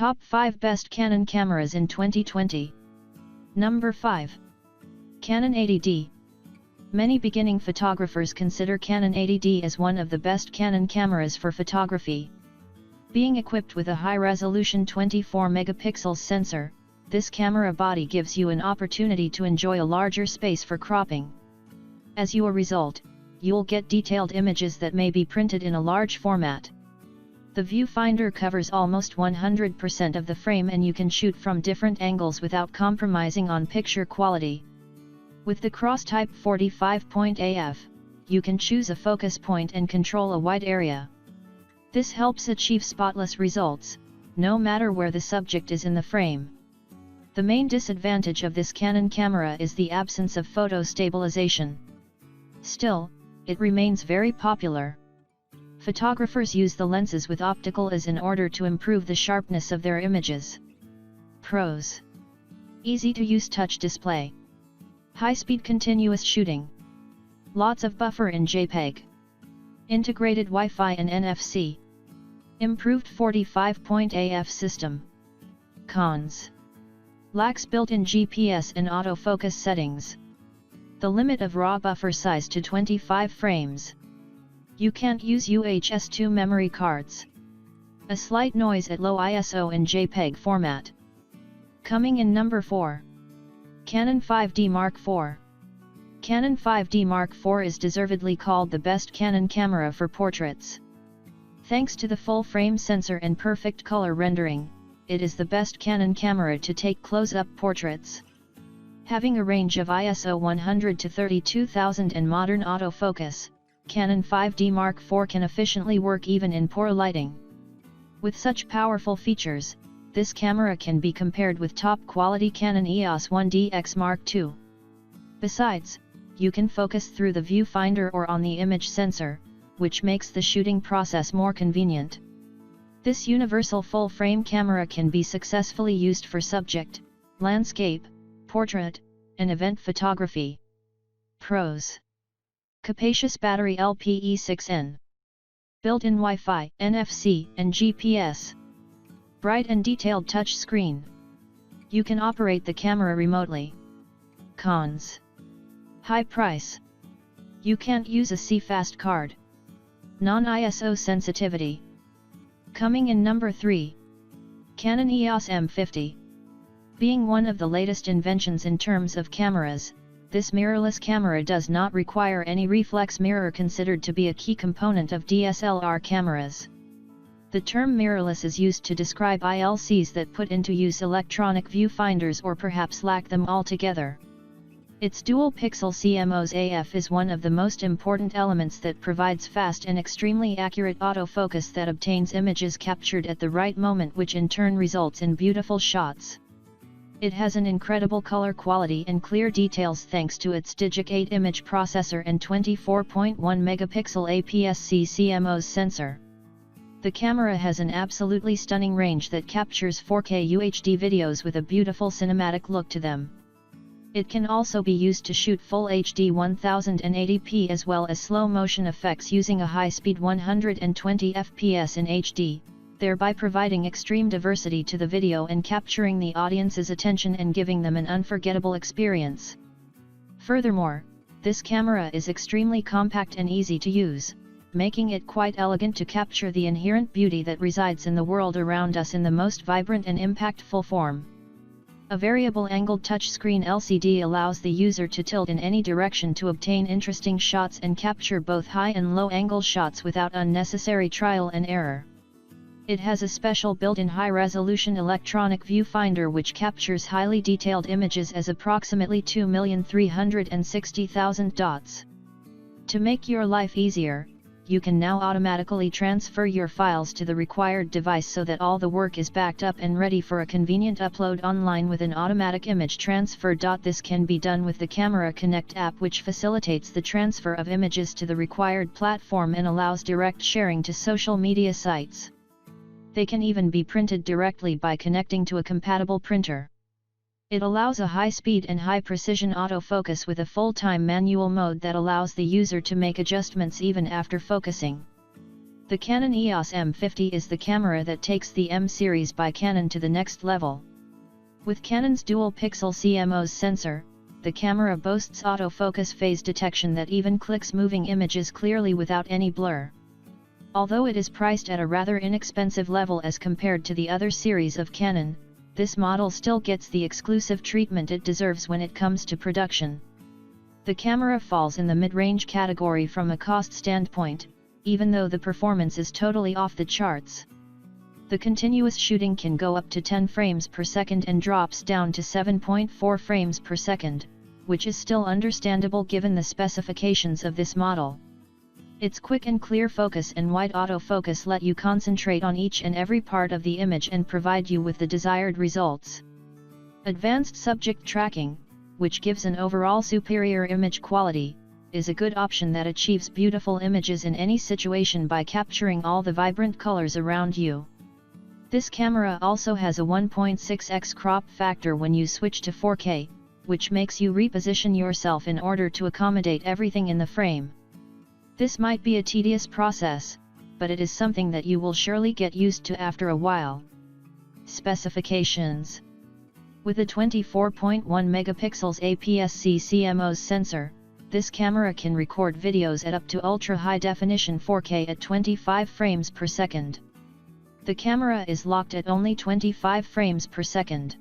Top 5 Best Canon Cameras in 2020. Number 5. Canon 80D. Many beginning photographers consider Canon 80D as one of the best Canon cameras for photography. Being equipped with a high-resolution 24-megapixel sensor, this camera body gives you an opportunity to enjoy a larger space for cropping. As a result, you'll get detailed images that may be printed in a large format. The viewfinder covers almost 100% of the frame and you can shoot from different angles without compromising on picture quality. With the cross-type 45-point AF, you can choose a focus point and control a wide area. This helps achieve spotless results, no matter where the subject is in the frame. The main disadvantage of this Canon camera is the absence of photo stabilization. Still, it remains very popular. Photographers use the lenses with optical IS in order to improve the sharpness of their images. Pros: easy-to-use touch display, high-speed continuous shooting, lots of buffer in JPEG, integrated Wi-Fi and NFC, improved 45-point AF system. Cons: lacks built-in GPS and autofocus settings. The limit of raw buffer size to 25 frames. You can't use UHS-2 memory cards. A slight noise at low ISO in JPEG format. Coming in number 4. Canon 5D Mark IV. Canon 5D Mark IV is deservedly called the best Canon camera for portraits. Thanks to the full-frame sensor and perfect color rendering, it is the best Canon camera to take close-up portraits. Having a range of ISO 100 to 32,000 and modern autofocus, Canon 5D Mark IV can efficiently work even in poor lighting. With such powerful features, this camera can be compared with top-quality Canon EOS 1DX Mark II. Besides, you can focus through the viewfinder or on the image sensor, which makes the shooting process more convenient. This universal full-frame camera can be successfully used for subject, landscape, portrait, and event photography. Pros: capacious battery LPE6N, built-in Wi-Fi, NFC, and GPS. Bright and detailed touch screen. You can operate the camera remotely. Cons: high price. You can't use a CFast card. Non-ISO sensitivity. Coming in number 3. Canon EOS M50. Being one of the latest inventions in terms of cameras, this mirrorless camera does not require any reflex mirror, considered to be a key component of DSLR cameras. The term mirrorless is used to describe ILCs that put into use electronic viewfinders or perhaps lack them altogether. Its dual-pixel CMOS AF is one of the most important elements that provides fast and extremely accurate autofocus that obtains images captured at the right moment, which in turn results in beautiful shots. It has an incredible color quality and clear details thanks to its Digic 8 image processor and 24.1 megapixel APS-C CMOS sensor. The camera has an absolutely stunning range that captures 4K UHD videos with a beautiful cinematic look to them. It can also be used to shoot full HD 1080p as well as slow motion effects using a high-speed 120 fps in HD, thereby providing extreme diversity to the video and capturing the audience's attention and giving them an unforgettable experience. Furthermore, this camera is extremely compact and easy to use, making it quite elegant to capture the inherent beauty that resides in the world around us in the most vibrant and impactful form. A variable angled touchscreen LCD allows the user to tilt in any direction to obtain interesting shots and capture both high and low angle shots without unnecessary trial and error. It has a special built-in high-resolution electronic viewfinder which captures highly detailed images as approximately 2,360,000 dots. To make your life easier, you can now automatically transfer your files to the required device so that all the work is backed up and ready for a convenient upload online with an automatic image transfer. This can be done with the Camera Connect app, which facilitates the transfer of images to the required platform and allows direct sharing to social media sites. They can even be printed directly by connecting to a compatible printer. It allows a high-speed and high-precision autofocus with a full-time manual mode that allows the user to make adjustments even after focusing. The Canon EOS M50 is the camera that takes the M series by Canon to the next level. With Canon's dual-pixel CMOS sensor, the camera boasts autofocus phase detection that even clicks moving images clearly without any blur. Although it is priced at a rather inexpensive level as compared to the other series of Canon, this model still gets the exclusive treatment it deserves when it comes to production. The camera falls in the mid-range category from a cost standpoint, even though the performance is totally off the charts. The continuous shooting can go up to 10 frames per second and drops down to 7.4 frames per second, which is still understandable given the specifications of this model. Its quick and clear focus and wide autofocus let you concentrate on each and every part of the image and provide you with the desired results. Advanced subject tracking, which gives an overall superior image quality, is a good option that achieves beautiful images in any situation by capturing all the vibrant colors around you. This camera also has a 1.6x crop factor when you switch to 4K, which makes you reposition yourself in order to accommodate everything in the frame. This might be a tedious process, but it is something that you will surely get used to after a while. Specifications: with a 24.1 megapixels APS-C CMOS sensor, this camera can record videos at up to ultra-high definition 4K at 25 frames per second. The camera is locked at only 25 frames per second.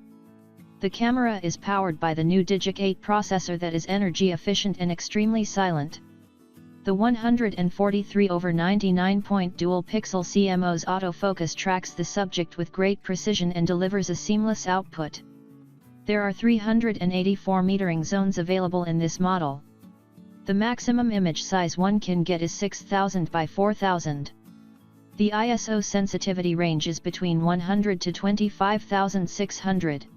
The camera is powered by the new Digic 8 processor that is energy efficient and extremely silent. The 143/99 dual-pixel CMOS autofocus tracks the subject with great precision and delivers a seamless output. There are 384 metering zones available in this model. The maximum image size one can get is 6000 by 4000. The ISO sensitivity range is between 100 to 25600.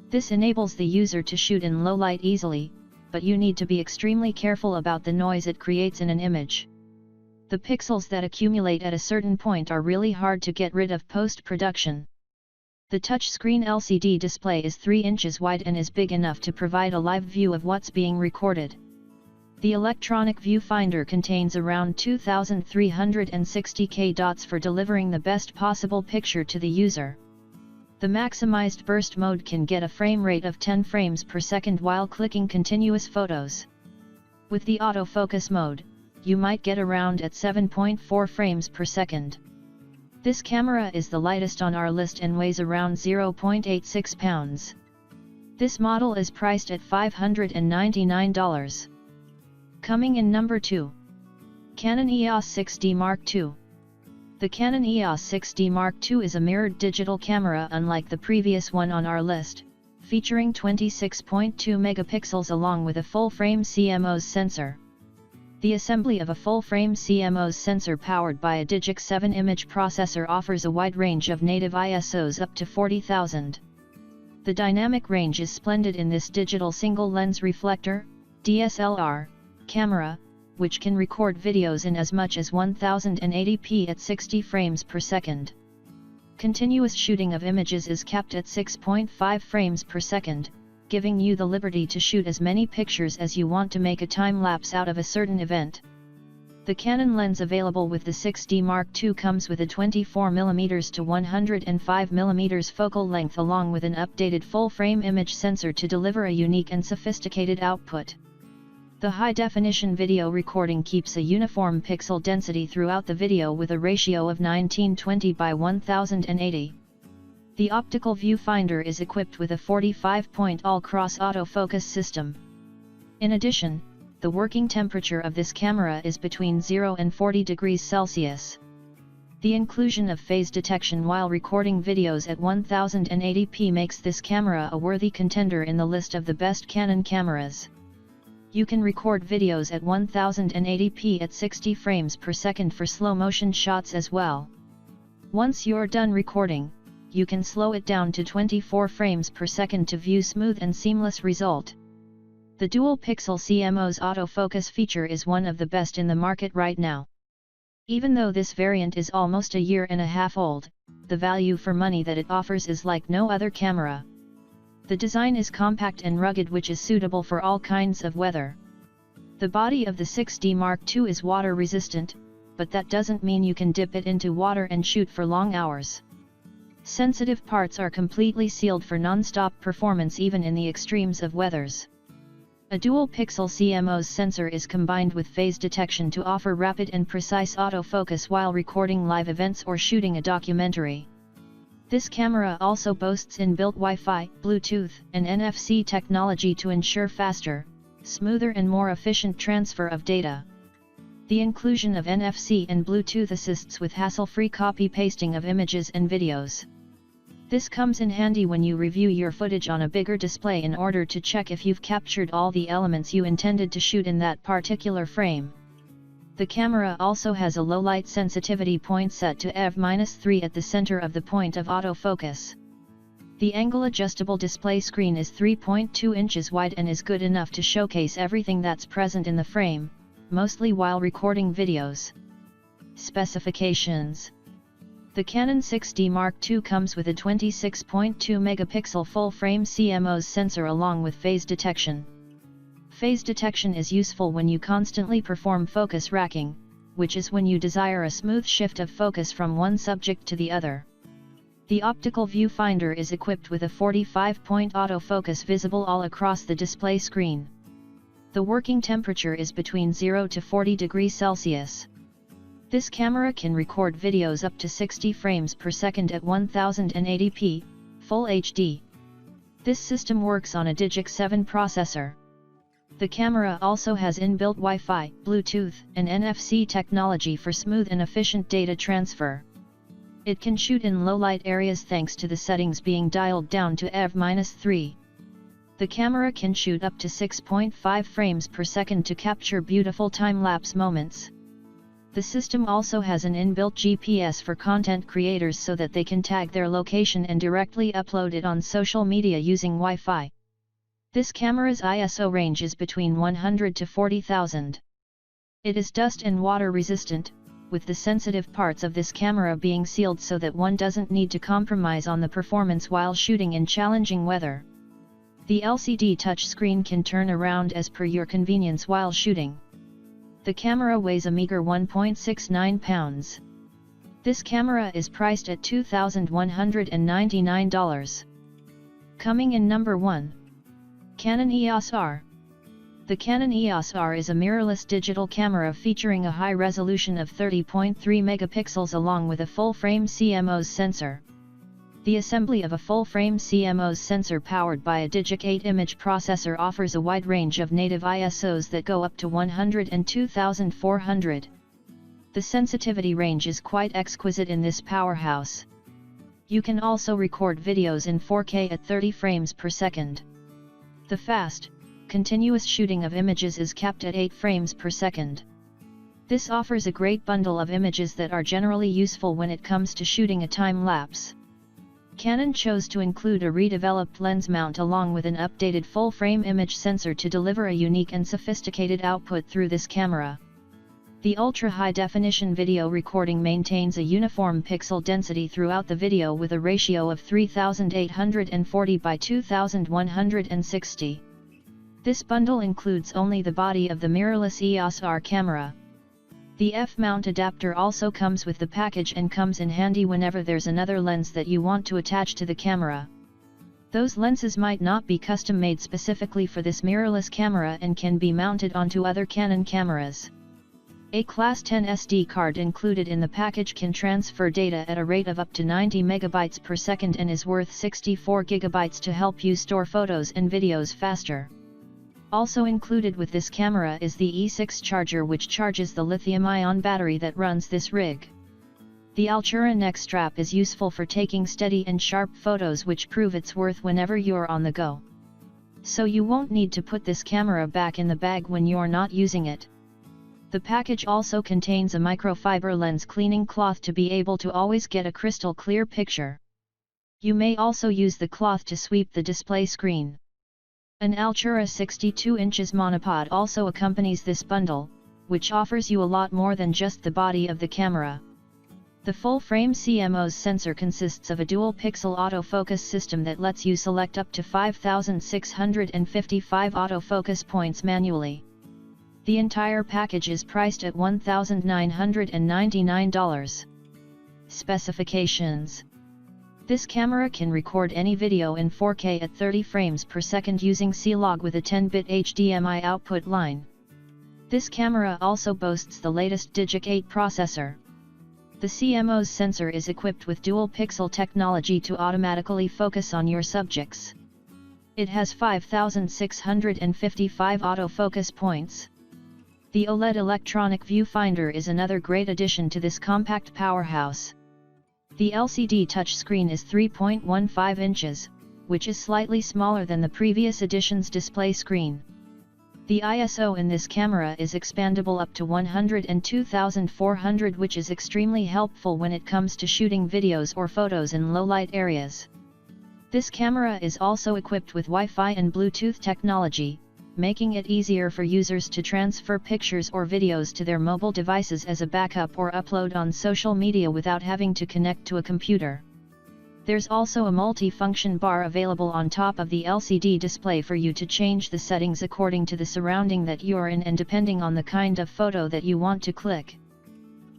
This enables the user to shoot in low light easily, but you need to be extremely careful about the noise it creates in an image. The pixels that accumulate at a certain point are really hard to get rid of post-production. The touchscreen LCD display is 3 inches wide and is big enough to provide a live view of what's being recorded. The electronic viewfinder contains around 2360K dots for delivering the best possible picture to the user. The maximized burst mode can get a frame rate of 10 frames per second while clicking continuous photos. With the autofocus mode, you might get around at 7.4 frames per second. This camera is the lightest on our list and weighs around 0.86 pounds. This model is priced at $599. Coming in number 2. Canon EOS 6D Mark II. The Canon EOS 6D Mark II is a mirrored digital camera unlike the previous one on our list, featuring 26.2 megapixels along with a full-frame CMOS sensor. The assembly of a full-frame CMOS sensor powered by a Digic 7 image processor offers a wide range of native ISOs up to 40,000. The dynamic range is splendid in this digital single-lens reflector, DSLR, camera, which can record videos in as much as 1080p at 60 frames per second. Continuous shooting of images is capped at 6.5 frames per second, giving you the liberty to shoot as many pictures as you want to make a time-lapse out of a certain event. The Canon lens available with the 6D Mark II comes with a 24mm to 105mm focal length along with an updated full-frame image sensor to deliver a unique and sophisticated output. The high-definition video recording keeps a uniform pixel density throughout the video with a ratio of 1920 by 1080. The optical viewfinder is equipped with a 45-point all-cross autofocus system. In addition, the working temperature of this camera is between 0 and 40 degrees Celsius. The inclusion of phase detection while recording videos at 1080p makes this camera a worthy contender in the list of the best Canon cameras. You can record videos at 1080p at 60 frames per second for slow motion shots as well. Once you're done recording, you can slow it down to 24 frames per second to view smooth and seamless result. The dual-pixel CMOS autofocus feature is one of the best in the market right now. Even though this variant is almost a year and a half old, the value for money that it offers is like no other camera. The design is compact and rugged, which is suitable for all kinds of weather. The body of the 6D Mark II is water resistant, but that doesn't mean you can dip it into water and shoot for long hours. Sensitive parts are completely sealed for non-stop performance even in the extremes of weathers. A dual-pixel CMOS sensor is combined with phase detection to offer rapid and precise autofocus while recording live events or shooting a documentary. This camera also boasts inbuilt Wi-Fi, Bluetooth, and NFC technology to ensure faster, smoother and more efficient transfer of data. The inclusion of NFC and Bluetooth assists with hassle-free copy-pasting of images and videos. This comes in handy when you review your footage on a bigger display in order to check if you've captured all the elements you intended to shoot in that particular frame. The camera also has a low light sensitivity point set to EV-3 at the center of the point of autofocus. The angle-adjustable display screen is 3.2 inches wide and is good enough to showcase everything that's present in the frame, mostly while recording videos. Specifications: the Canon 6D Mark II comes with a 26.2 megapixel full-frame CMOS sensor along with phase detection. Phase detection is useful when you constantly perform focus racking, which is when you desire a smooth shift of focus from one subject to the other. The optical viewfinder is equipped with a 45-point autofocus visible all across the display screen. The working temperature is between 0 to 40 degrees Celsius. This camera can record videos up to 60 frames per second at 1080p, Full HD. This system works on a Digic 7 processor. The camera also has inbuilt Wi-Fi, Bluetooth, and NFC technology for smooth and efficient data transfer. It can shoot in low-light areas thanks to the settings being dialed down to EV-3. The camera can shoot up to 6.5 frames per second to capture beautiful time-lapse moments. The system also has an inbuilt GPS for content creators so that they can tag their location and directly upload it on social media using Wi-Fi. This camera's ISO range is between 100 to 40,000. It is dust and water resistant, with the sensitive parts of this camera being sealed so that one doesn't need to compromise on the performance while shooting in challenging weather. The LCD touchscreen can turn around as per your convenience while shooting. The camera weighs a meager 1.69 pounds. This camera is priced at $2,199. Coming in number 1. Canon EOS R. The Canon EOS R is a mirrorless digital camera featuring a high resolution of 30.3 megapixels along with a full-frame CMOS sensor. The assembly of a full-frame CMOS sensor powered by a Digic 8 image processor offers a wide range of native ISOs that go up to 102,400. The sensitivity range is quite exquisite in this powerhouse. You can also record videos in 4K at 30 frames per second. The fast, continuous shooting of images is capped at 8 frames per second. This offers a great bundle of images that are generally useful when it comes to shooting a time-lapse. Canon chose to include a redeveloped lens mount along with an updated full-frame image sensor to deliver a unique and sophisticated output through this camera. The ultra-high-definition video recording maintains a uniform pixel density throughout the video with a ratio of 3840 by 2160. This bundle includes only the body of the mirrorless EOS R camera. The F-mount adapter also comes with the package and comes in handy whenever there's another lens that you want to attach to the camera. Those lenses might not be custom-made specifically for this mirrorless camera and can be mounted onto other Canon cameras. A Class 10 SD card included in the package can transfer data at a rate of up to 90 megabytes per second and is worth 64 gigabytes to help you store photos and videos faster. Also included with this camera is the E6 charger, which charges the lithium-ion battery that runs this rig. The Altura neck strap is useful for taking steady and sharp photos which prove its worth whenever you're on the go. So you won't need to put this camera back in the bag when you're not using it. The package also contains a microfiber lens cleaning cloth to be able to always get a crystal clear picture. You may also use the cloth to sweep the display screen. An Altura 62 inches monopod also accompanies this bundle, which offers you a lot more than just the body of the camera. The full-frame CMOS sensor consists of a dual-pixel autofocus system that lets you select up to 5,655 autofocus points manually. The entire package is priced at $1,999. Specifications. This camera can record any video in 4K at 30 frames per second using C-Log with a 10-bit HDMI output line. This camera also boasts the latest Digic 8 processor. The CMOS sensor is equipped with dual pixel technology to automatically focus on your subjects. It has 5,655 autofocus points. The OLED electronic viewfinder is another great addition to this compact powerhouse. The LCD touchscreen is 3.15 inches, which is slightly smaller than the previous edition's display screen. The ISO in this camera is expandable up to 102,400, which is extremely helpful when it comes to shooting videos or photos in low-light areas. This camera is also equipped with Wi-Fi and Bluetooth technology, making it easier for users to transfer pictures or videos to their mobile devices as a backup or upload on social media without having to connect to a computer. There's also a multi-function bar available on top of the LCD display for you to change the settings according to the surrounding that you're in and depending on the kind of photo that you want to click.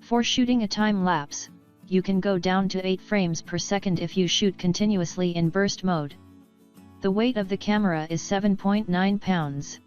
For shooting a time-lapse, you can go down to 8 frames per second if you shoot continuously in burst mode. The weight of the camera is 7.9 pounds.